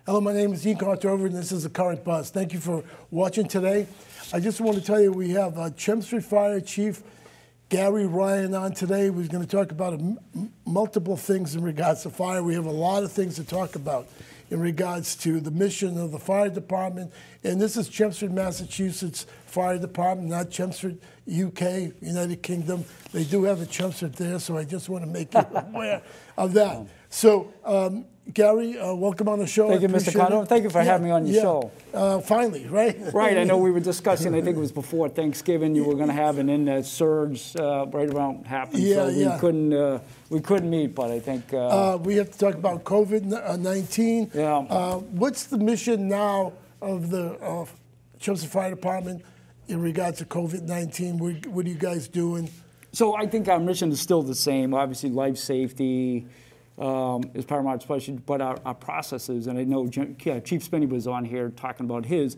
Hello, my name is Contover, and this is The Current Buzz. Thank you for watching today. I just want to tell you we have Chelmsford Fire Chief Gary Ryan on today. We're going to talk about multiple things in regards to fire. We have a lot of things to talk about in regards to the mission of the fire department. And this is Chelmsford, Massachusetts Fire Department, not Chelmsford, UK, United Kingdom. They do have a Chelmsford there, so I just want to make you aware of that. So, Gary, welcome on the show. Thank you, Mr. Contover. Thank you for having me on your show. Finally, right? Right. I know we were discussing, I think it was before Thanksgiving, you were going to have an in surge right around happened. So we couldn't meet, but I think... we have to talk about COVID-19. Yeah. What's the mission now of the Chelmsford Fire Department in regards to COVID-19? What are you guys doing? So I think our mission is still the same. Obviously, life safety is paramount, especially, but our processes, and I know Chief Spinney was on here talking about his,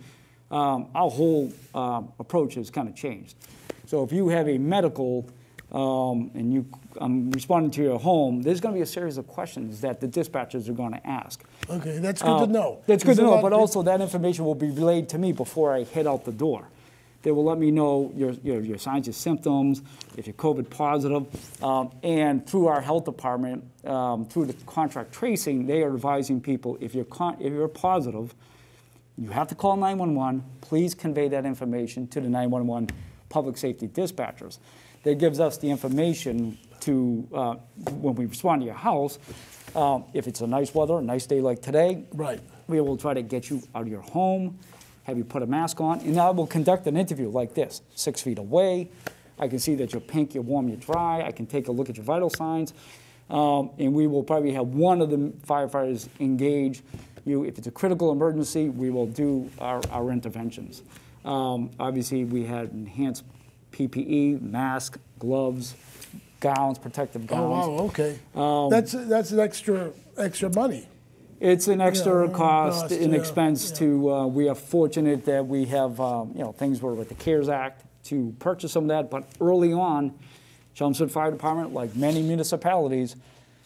our whole approach has kind of changed. So if you have a medical and I'm responding to your home, there's going to be a series of questions that the dispatchers are going to ask. Okay, that's good to know. That's good to know, but also that information will be relayed to me before I head out the door. They will let me know your signs, your symptoms, if you're COVID positive, and through our health department, through the contract tracing, they are advising people if you're positive, you have to call 911. Please convey that information to the 911 public safety dispatchers. That gives us the information to when we respond to your house. If it's a nice weather, a nice day like today, right, we will try to get you out of your home, have you put a mask on, and I will conduct an interview like this, 6 feet away. I can see that you're pink, you're warm, you're dry. I can take a look at your vital signs, and we will probably have one of the firefighters engage you. If it's a critical emergency, we will do our interventions. Obviously, we had enhanced PPE, mask, gloves, gowns, protective gowns. Oh, wow, okay. That's an extra money. It's an extra cost and expense to, we are fortunate that we have, things were with the CARES Act to purchase some of that, but early on, Chelmsford Fire Department, like many municipalities,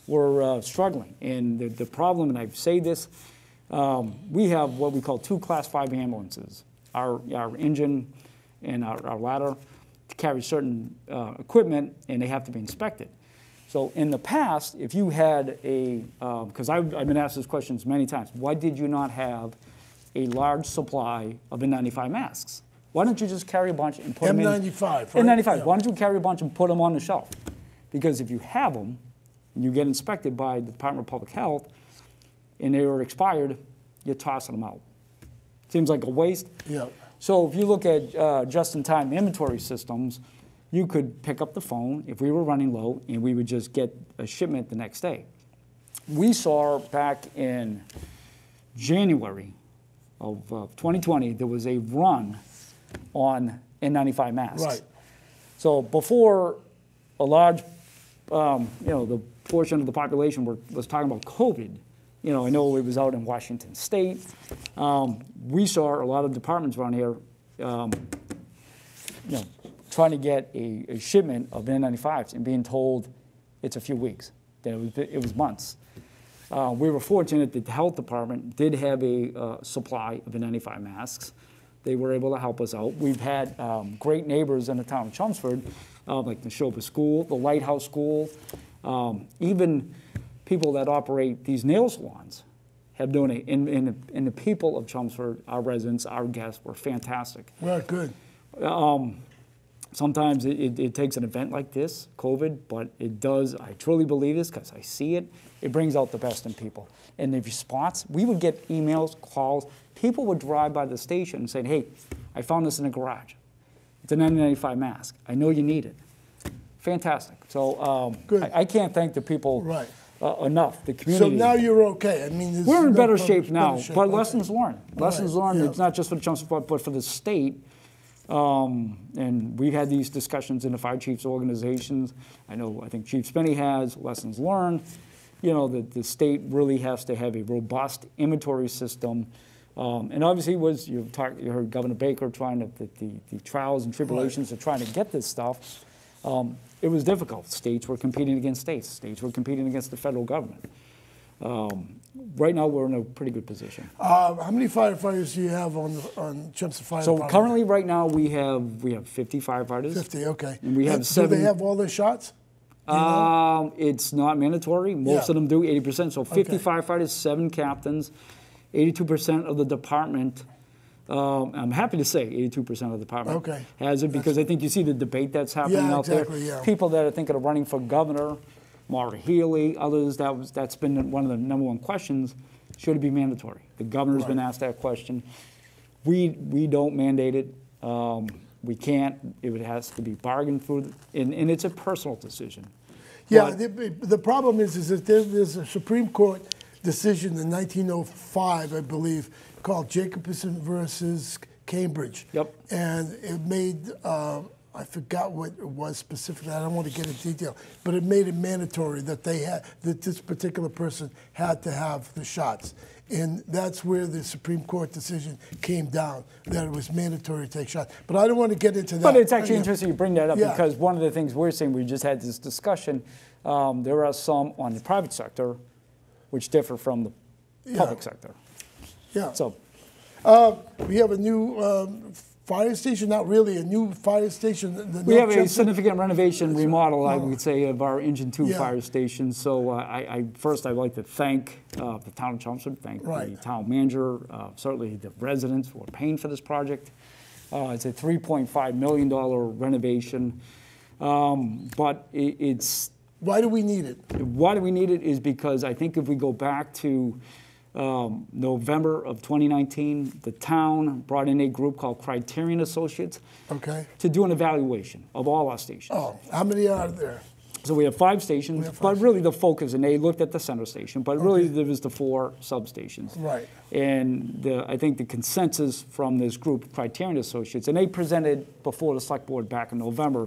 were struggling. And the problem, and I say this, we have what we call 2 Class 5 ambulances. Our engine and our ladder carry certain equipment, and they have to be inspected. So in the past, if you had because I've been asked this question many times, why did you not have a large supply of N95 masks? Why don't you just carry a bunch and put them in? N95, right? N95. Yeah. Why don't you carry a bunch and put them on the shelf? Because if you have them, and you get inspected by the Department of Public Health, and they are expired, you're tossing them out. Seems like a waste. Yeah. So if you look at just-in-time inventory systems, you could pick up the phone if we were running low, and we would just get a shipment the next day. We saw back in January of 2020, there was a run on N95 masks. Right. So before a large, the portion of the population was talking about COVID, I know it was out in Washington State. We saw a lot of departments around here, trying to get a shipment of N95s and being told it's a few weeks. Then it was months. We were fortunate that the health department did have a supply of N95 masks. They were able to help us out. We've had great neighbors in the town of Chelmsford, like the Neshoba School, the Lighthouse School, even people that operate these nail salons have donated. And the people of Chelmsford, our residents, our guests, were fantastic. Well, good. Sometimes it takes an event like this, COVID, but it does, I truly believe this because I see it, it brings out the best in people. And the response, we would get emails, calls, people would drive by the station and say, hey, I found this in the garage. It's an N95 mask. I know you need it. Fantastic. So I can't thank the people enough, the community. So now you're okay. I mean, we're in better shape now, but lessons learned. Lessons learned, yeah. It's not just for the Chelmsford, but for the state. And we've had these discussions in the fire chiefs organizations. I think Chief Spinney has, lessons learned. That the state really has to have a robust inventory system. And obviously you heard Governor Baker trying to, the trials and tribulations of trying to get this stuff. It was difficult. States were competing against states. States were competing against the federal government. Right now, we're in a pretty good position. How many firefighters do you have on Chelmsford Fire So Department? currently, right now, we have 50 firefighters. 50, okay. And we have Do 7. they have all their shots? It's not mandatory. Most of them do, 80%. So 50 firefighters, 7 captains, 82% of the department. I'm happy to say 82% of the department has it, because I think you see the debate that's happening out there. Yeah. People that are thinking of running for governor, Maura Healey, others, that's been one of the #1 questions. Should it be mandatory? The governor's been asked that question. We don't mandate it. We can't. It has to be bargained for, and it's a personal decision. Yeah, the problem is that there's a Supreme Court decision in 1905, I believe, called Jacobson versus Cambridge. Yep. And it made, I forgot what it was specifically, I don't want to get into detail, but it made it mandatory that that this particular person had to have the shots. And that's where the Supreme Court decision came down, that it was mandatory to take shots. But I don't want to get into that. But it's actually interesting you bring that up, because one of the things we're saying, we just had this discussion, there are some on the private sector which differ from the public sector. Yeah. So we have a new fire station, not really a new fire station. We have a significant renovation remodel, I would say, of our Engine 2 fire station. So first I'd like to thank the town of Chelmsford, thank the town manager, certainly the residents who are paying for this project. It's a $3.5 million renovation, but it's... Why do we need it? Why do we need it is because I think if we go back to November of 2019, the town brought in a group called Criterion Associates to do an evaluation of all our stations. Oh, how many are there? So we have 5 stations, but really the focus, and they looked at the center station, but really there was the 4 substations. Right. And I think the consensus from this group, Criterion Associates, and they presented before the select board back in November,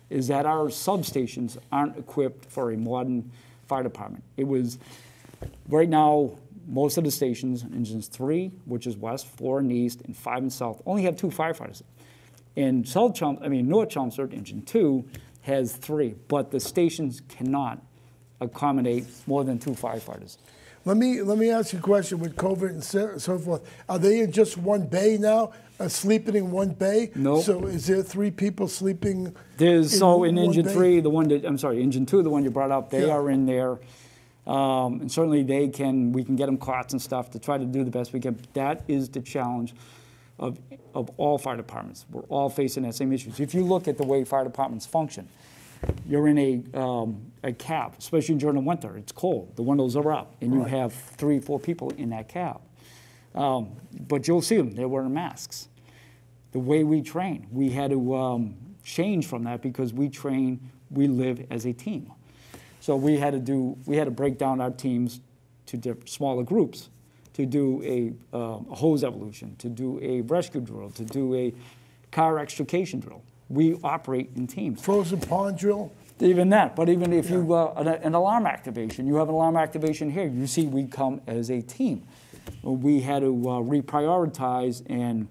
is that our substations aren't equipped for a modern fire department. It was, right now, most of the stations, engines 3, which is west, 4 in east, and 5 in south, only have 2 firefighters. And North Chelmsford, engine 2, has 3, but the stations cannot accommodate more than 2 firefighters. Let me ask you a question with COVID and so forth. Are they in just one bay now, sleeping in one bay? No. So is there 3 people sleeping? In engine 3, engine 2, the one you brought up, they are in there. And certainly we can get them cots and stuff to try to do the best we can. That is the challenge of all fire departments. We're all facing that same issue. So if you look at the way fire departments function, you're in a cab, especially during the winter. It's cold. The windows are up, and you have 3 or 4 people in that cab. But you'll see them. They're wearing masks. The way we train, we had to change from that because we live as a team. So we had to break down our teams to smaller groups to do a hose evolution, to do a rescue drill, to do a car extrication drill. We operate in teams. Frozen pond drill? Even that, but even if you, an alarm activation, you have an alarm activation here, you see we come as a team. We had to reprioritize and,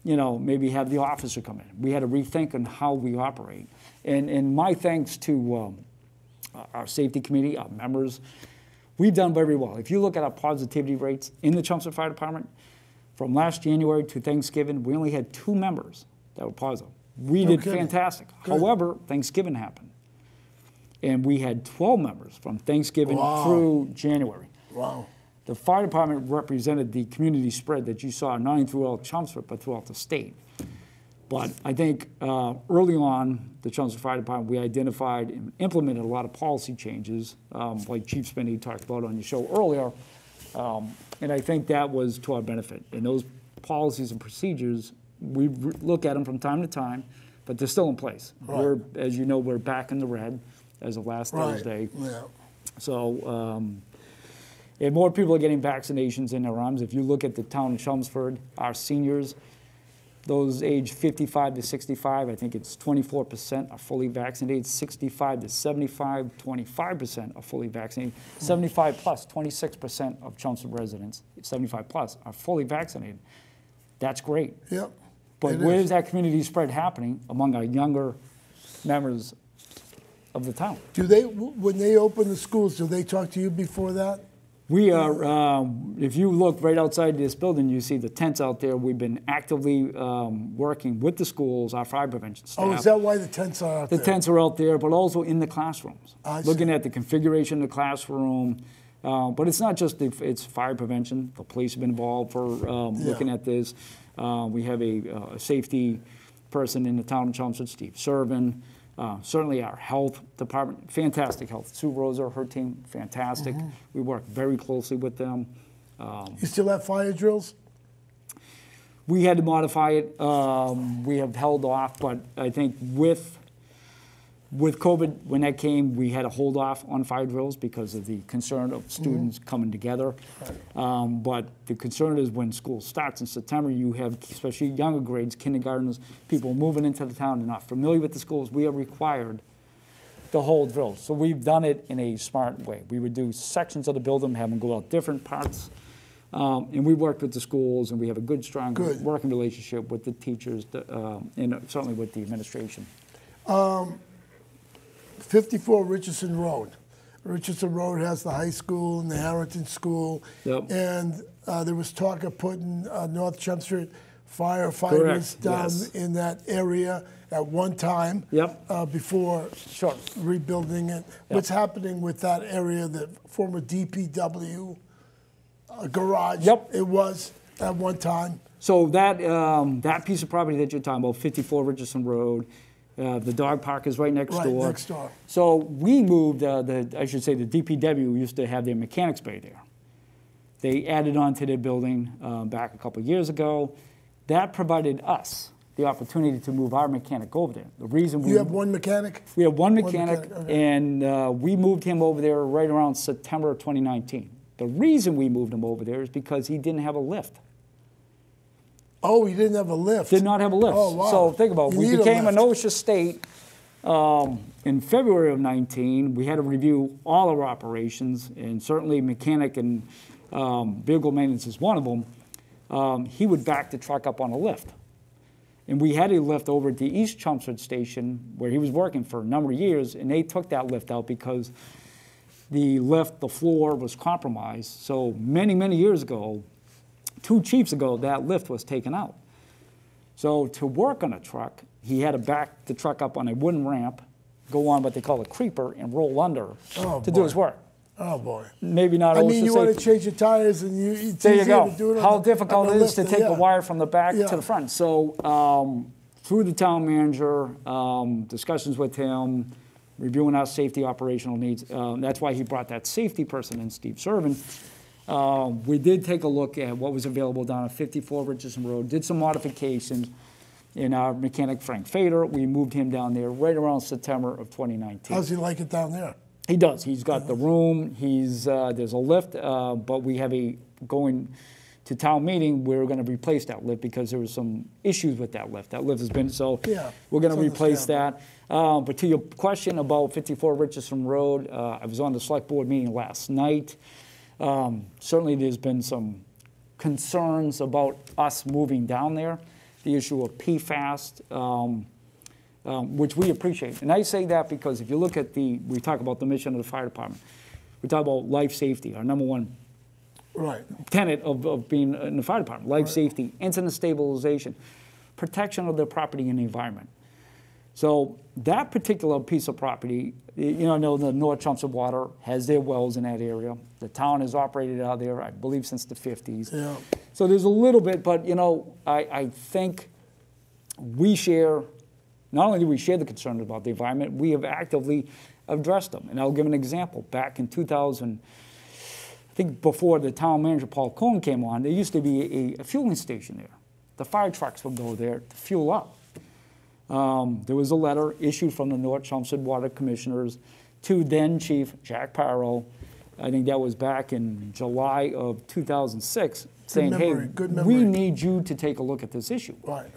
maybe have the officer come in. We had to rethink on how we operate. And my thanks to our safety committee, our members, we've done very well. If you look at our positivity rates in the Chelmsford Fire Department, from last January to Thanksgiving, we only had 2 members that were positive. We did fantastic. Good. However, Thanksgiving happened. And we had 12 members from Thanksgiving through January. Wow. The fire department represented the community spread that you saw, not only throughout Chelmsford, but throughout the state. But I think early on, the Chelmsford Fire Department, we identified and implemented a lot of policy changes, like Chief Spinney talked about on your show earlier, and I think that was to our benefit. And those policies and procedures, we look at them from time to time, but they're still in place. Right. As you know, we're back in the red as of last Thursday. Yeah. So, and more people are getting vaccinations in their arms. If you look at the town of Chelmsford, our seniors, those aged 55 to 65, I think it's 24% are fully vaccinated. 65 to 75, 25% are fully vaccinated. 75 plus, 26% of Chelmsford residents, 75 plus, are fully vaccinated. That's great. Yep. But where is that community spread happening among our younger members of the town? Do they, when they open the schools, do they talk to you before that? We are, if you look right outside this building, you see the tents out there. We've been actively working with the schools, our fire prevention staff. Oh, is that why the tents are out there? The tents are out there, but also in the classrooms. Looking at the configuration of the classroom. But it's not just, it's fire prevention. The police have been involved for looking at this. We have a safety person in the town of Chelmsford, Steve Servin. Certainly our health department, fantastic health. Sue Rosa, her team, fantastic. We work very closely with them. You still have fire drills? We had to modify it. We have held off, but I think with COVID, when that came, we had to hold off on fire drills because of the concern of students coming together. But the concern is when school starts in September, you have, especially younger grades, kindergartners, people moving into the town, they're not familiar with the schools. We are required to hold drills. So we've done it in a smart way. We would do sections of the building, have them go out different parts. And we worked with the schools, and we have a good, strong working relationship with the teachers, and certainly with the administration. 54 Richardson Road. Richardson Road has the high school and the Harrington School. Yep. And there was talk of putting North Chelmsford firefighters down in that area at one time before rebuilding it. What's happening with that area, the former DPW garage? It was at one time. So that, that piece of property that you're talking about, 54 Richardson Road, the dog park is right next door. Right next door. So we moved, I should say the DPW used to have their mechanics bay there. They added on to their building back a couple of years ago. That provided us the opportunity to move our mechanic over there. The reason you have one mechanic? We have one mechanic, and we moved him over there right around September of 2019. The reason we moved him over there is because he didn't have a lift. Oh, he didn't have a lift. Did not have a lift. Oh, wow. So think about it. We became an OSHA state in February of 19. We had to review all our operations, and certainly mechanic and vehicle maintenance is one of them. He would back the truck up on a lift. And we had a lift over at the East Chelmsford station where he was working for a number of years, and they took that lift out because the lift, the floor was compromised. So many, many years ago, 2 chiefs ago, that lift was taken out. So to work on a truck, he had to back the truck up on a wooden ramp, go on what they call a creeper, and roll under to do his work. Oh, boy. Maybe not. I mean, you want to change your tires, and it's there you easier go. to do it How difficult it is to take a wire from the back Yeah. to the front. So through the town manager, discussions with him, reviewing our safety operational needs. That's why he brought that safety person in, Steve Servin. We did take a look at what was available down at 54 Richardson Road, did some modifications. In our mechanic, Frank Fader, we moved him down there right around September of 2019. How's he like it down there? He does. He's got the room. He's there's a lift, but we have going to town meeting. We're going to replace that lift because there was some issues with that lift. That lift has been we're going to replace that. But to your question about 54 Richardson Road, I was on the select board meeting last night. Certainly, there's been some concerns about us moving down there. The issue of PFAS. Which we appreciate. And I say that because if you look at we talk about the mission of the fire department. We talk about life safety, our number one tenet of being in the fire department. Life safety, incident stabilization, protection of the property and the environment. So that particular piece of property, I know the North Chelmsford Water has their wells in that area. The town has operated out there, I believe, since the 50s. Yeah. So there's a little bit, but I think we share. Not only do we share the concerns about the environment, we have actively addressed them. And I'll give an example. Back in 2000, I think before the town manager, Paul Cohen, came on, there used to be a fueling station there. The fire trucks would go there to fuel up. There was a letter issued from the North Chelmsford Water Commissioners to then Chief Jack Parrow. I think that was back in July of 2006, saying, hey, we need you to take a look at this issue. Right.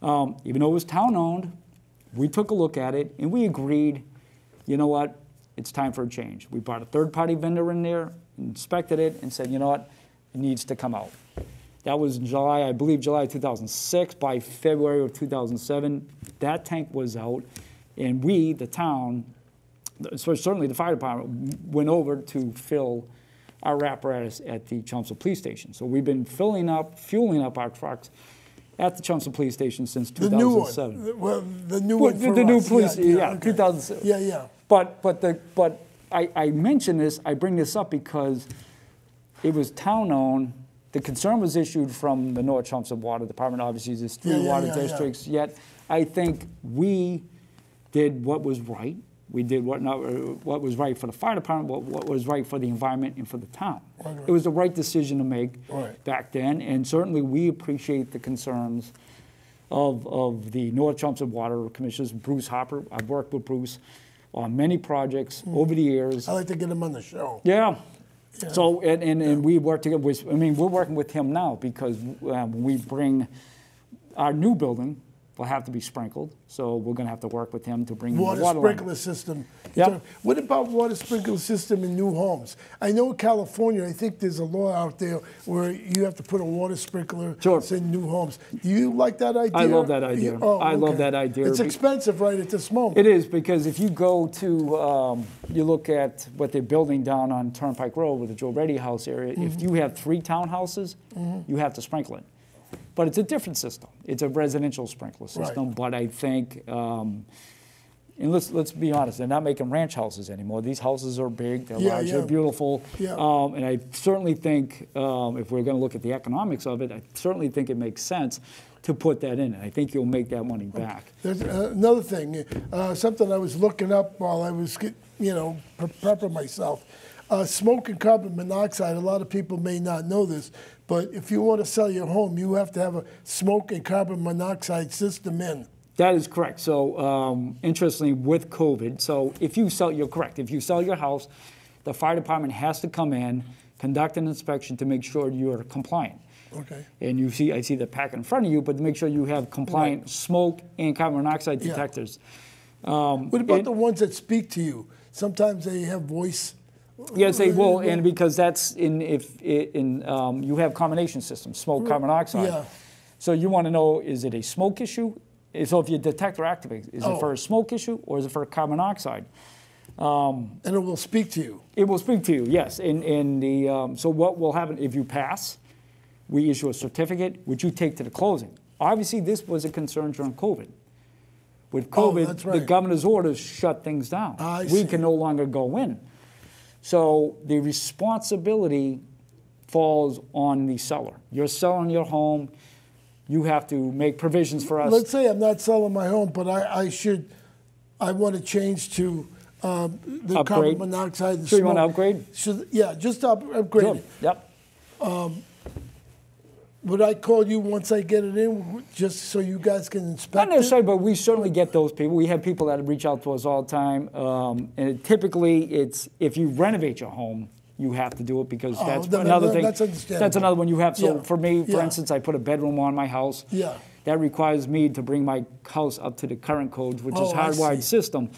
Even though it was town-owned, we took a look at it, and we agreed, you know what, it's time for a change. We brought a third-party vendor in there, inspected it, and said, you know what, it needs to come out. That was July, I believe July 2006. By February of 2007, that tank was out, and we, the town, so certainly the fire department, went over to fill our apparatus at the Chelmsford Police Station. So we've been fueling up our trucks at the Chelmsford Police Station since 2007. The new one. Well, the new one for the new us. police, okay. 2007. Yeah. But I mention this, I bring this up because it was town-owned. The concern was issued from the North Chelmsford Water Department. Obviously, there's three water districts. Yet, I think we did what was right. We did what was right for the fire department, what was right for the environment and for the town. Right. It was the right decision to make back then, and certainly we appreciate the concerns of the North Chelmsford Water Commissioners, Bruce Hopper. I've worked with Bruce on many projects over the years. I like to get him on the show. Yeah. So, and we work together with, we're working with him now because when we bring our new building, will have to be sprinkled. So we're going to have to work with him to bring the water sprinkler system. Yep. What about water sprinkler system in new homes? I know in California, I think there's a law out there where you have to put a water sprinkler in new homes. Do you like that idea? I love that idea. I love that idea. It's expensive right at this moment. It is, because if you go to, you look at what they're building down on Turnpike Road with the Joe Reddy House area, if you have 3 townhouses, you have to sprinkle it. But it's a different system. It's a residential sprinkler system. But I think, and let's be honest, they're not making ranch houses anymore. These houses are big, they're large, they're beautiful. And I certainly think, if we're going to look at the economics of it, I certainly think it makes sense to put that in. And I think you'll make that money back. There's another thing, something I was looking up while I was, prepping myself. Smoke and carbon monoxide, a lot of people may not know this, but if you want to sell your home, you have to have a smoke and carbon monoxide system in. That is correct. So interestingly, with COVID, so if you sell, you're correct. If you sell your house, the fire department has to come in, conduct an inspection to make sure you're compliant. Okay. And I see the packet in front of you, but to make sure you have compliant smoke and carbon monoxide detectors. What about the ones that speak to you? Sometimes they have voice. Yes, they will, and because that's you have combination systems, smoke, carbon monoxide. Yeah. So you want to know, is it a smoke issue? So if your detector activates, is it for a smoke issue or is it for a carbon monoxide? And it will speak to you. It will speak to you, yes. So what will happen if you pass? We issue a certificate, which you take to the closing. Obviously, this was a concern during COVID. With COVID, the governor's orders shut things down. We can no longer go in. So the responsibility falls on the seller. You're selling your home. You have to make provisions for us. Let's say I'm not selling my home, but I want to change to the carbon monoxide. Sure, you want to upgrade? Just upgrade it. Yep. Would I call you once I get it in, just so you guys can inspect it? Not necessarily, but we certainly get those people. We have people that reach out to us all the time. And typically, it's if you renovate your home, you have to do it because that's another thing. That's understandable. That's another one you have. So for me, for instance, I put a bedroom on my house. Yeah. That requires me to bring my house up to the current codes, which is hardwired system.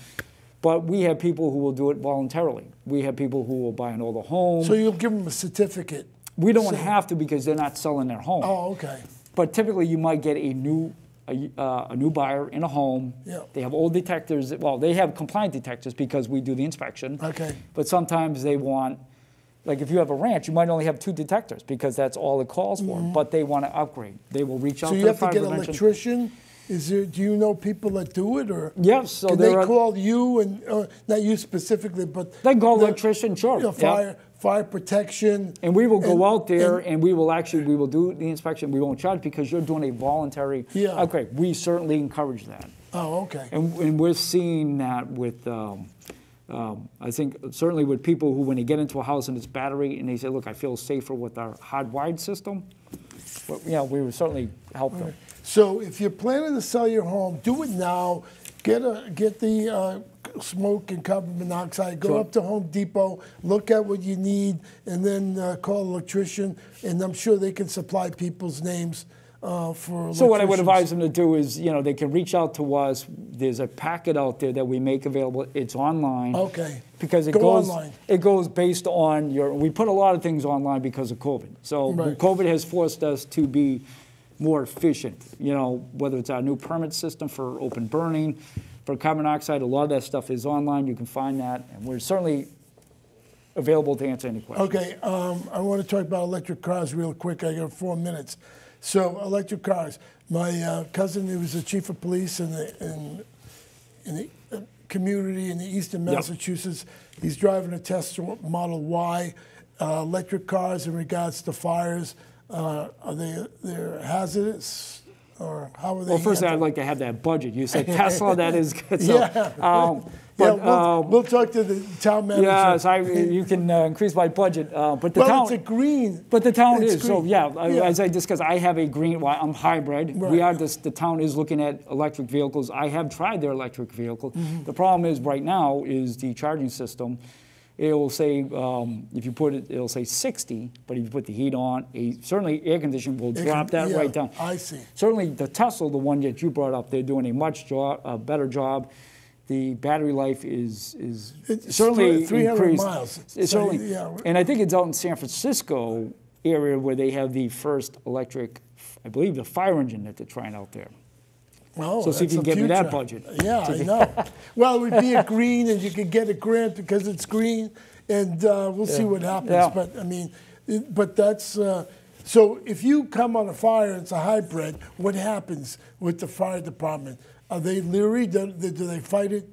But we have people who will do it voluntarily. We have people who will buy an older home. So you'll give them a certificate. We don't have to because they're not selling their home. Oh, okay. But typically, you might get a new buyer in a home. Yeah. They have old detectors. Well, they have compliant detectors because we do the inspection. Okay. But sometimes they want, like if you have a ranch, you might only have 2 detectors because that's all it calls for. But they want to upgrade. They will reach out to the fire prevention. So you have to get an electrician? Do you know people that do it, or yes? So can they call you and not you specifically, but they call electrician, sure. Fire protection. And we will go out there and we will do the inspection. We won't charge because you're doing a voluntary upgrade. We certainly encourage that. Oh, okay. And we're seeing that with, I think certainly with people who, when they get into a house and it's battery and they say, look, I feel safer with our hardwired system, well, we would certainly help them. So if you're planning to sell your home, do it now. Get the smoke and carbon monoxide. Go up to Home Depot, look at what you need, and then call an electrician. And I'm sure they can supply people's names for. So what I would advise them to do is, they can reach out to us. There's a packet out there that we make available. It's online. Okay. Because it goes online. It goes based on we put a lot of things online because of COVID. So COVID has forced us to be more efficient, whether it's our new permit system for open burning, for carbon monoxide, a lot of that stuff is online. You can find that, and we're certainly available to answer any questions. Okay, I want to talk about electric cars real quick. I got 4 minutes. So electric cars. My cousin, who was the chief of police in the community in the eastern Massachusetts, he's driving a Tesla Model Y. Electric cars in regards to fires, are they're hazardous, or how are they? Well, first I'd like to have that budget. You said Tesla, that is good. So, we'll talk to the town manager. Yes, you can increase my budget, but the well, town. It's a green. But the town is green. so as I discussed, I have a green. Well, I'm hybrid. Right. The town is looking at electric vehicles. I have tried their electric vehicle. The problem is right now is the charging system. It will say, if you put it, it'll say 60, but if you put the heat on, certainly air conditioning will drop that right down. I see. Certainly the Tesla, the one that you brought up, they're doing a much better job. The battery life is certainly 300 increased. miles. It's certainly, and I think it's out in San Francisco area where they have the first electric, I believe, the fire engine that they're trying out there. Oh, so see if you can get me that budget. Yeah, I know. Well, it would be a green, and you could get a grant because it's green, and we'll see what happens. Yeah. But I mean, but that's so. If you come on a fire, it's a hybrid. What happens with the fire department? Are they leery? Do they fight it?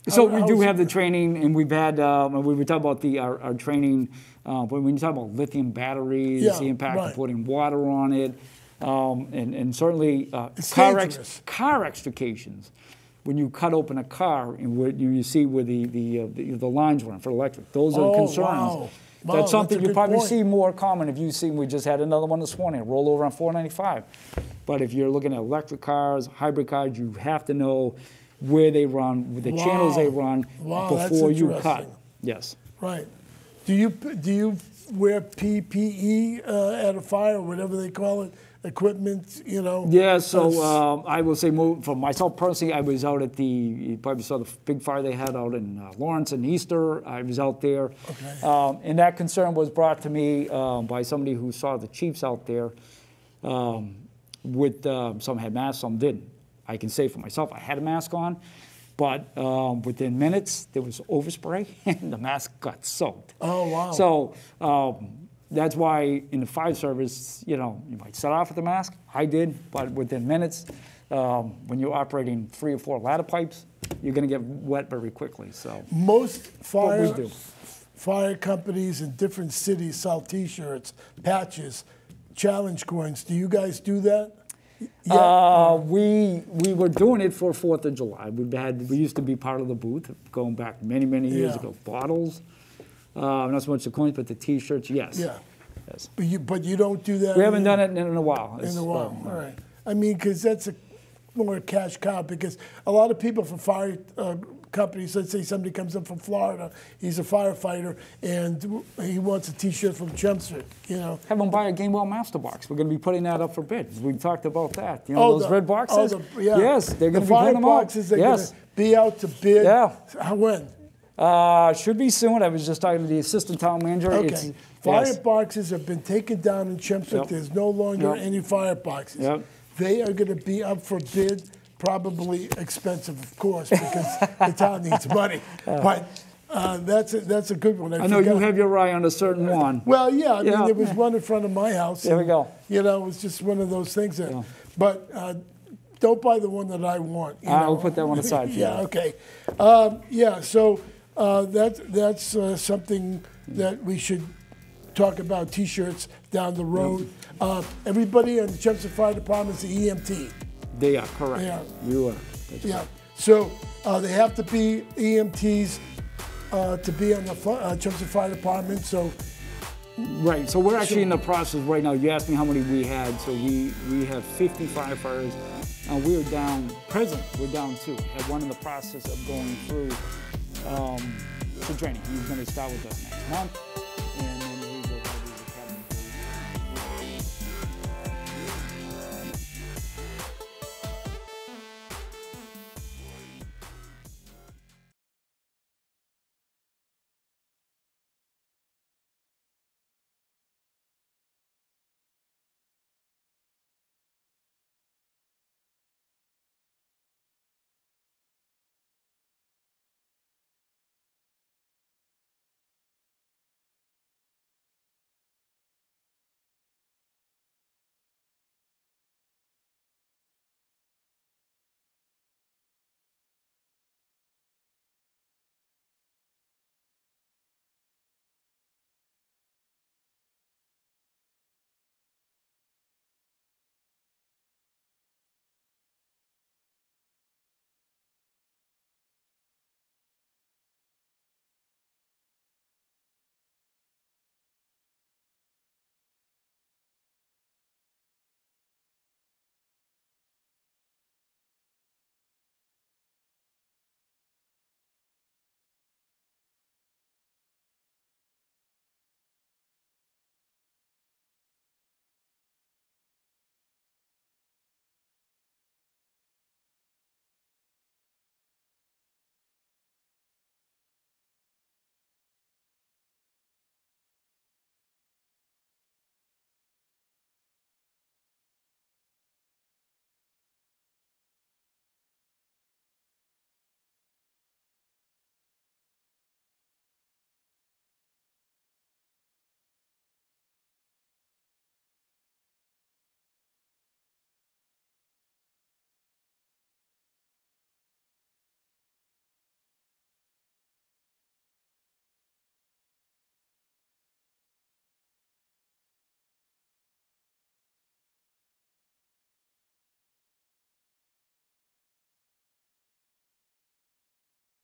So we do have the training, and we've had. We were talking about our training. When you talk about lithium batteries, the impact of putting water on it. And certainly car extrications. When you cut open a car and you see where the lines run for electric, those are concerns. Wow. That's something you probably point. see more common if you see. We just had another one this morning, a rollover on 495. But if you're looking at electric cars, hybrid cars, you have to know where they run, the channels they run before you cut. Yes. Right. Do you wear PPE at a fire, or whatever they call it? Equipment, you know? Yeah, so I will say for myself personally, I was out at you probably saw the big fire they had out in Lawrence and Easter. I was out there. Okay. And that concern was brought to me by somebody who saw the chiefs out there with some had masks, some didn't. I can say for myself, I had a mask on, but within minutes, there was overspray and the mask got soaked. Oh, wow. So, that's why in the fire service, you might start off with the mask. I did, but within minutes, when you're operating 3 or 4 ladder pipes, you're going to get wet very quickly. So most fire companies in different cities sell T-shirts, patches, challenge coins. Do you guys do that? Yeah. We were doing it for 4th of July. We used to be part of the booth going back many years ago. Bottles. Not so much the coins, but the T-shirts, yes. Yeah. Yes. But you don't do that? We haven't done it in a while. In a while, all right. I mean, because that's more a cash cow, because a lot of people from fire companies, let's say somebody comes up from Florida, he's a firefighter, and he wants a T-shirt from Chelmsford, Have them buy a Gamewell Master Box. We're going to be putting that up for bid. We talked about that. Those red boxes? Yes, they're going to be putting them out. The fire boxes are going to be out to bid. Yeah. When? Should be soon. I was just talking to the assistant town manager. Okay. Fire boxes have been taken down in Chelmsford. Yep. There's no longer any fire boxes. Yep. They are going to be up for bid, probably expensive, of course, because the town needs money. But that's a good one. I know you have your eye on a certain one. Well, yeah. I mean, there was one in front of my house. There we go. It was just one of those things. But don't buy the one that I want. I'll put that one aside for you. Yeah, okay. So that's something that we should talk about, T-shirts down the road. Everybody on the Chelmsford Fire Department is the EMT. They are, correct. Yeah. You are. Yeah. So they have to be EMTs to be on the Chelmsford Fire Department. So. Right. So we're actually in the process right now. You asked me how many we had. So we have 50 firefighters. We're down 2. Had one in the process of going through some training. He's going to start with us next month.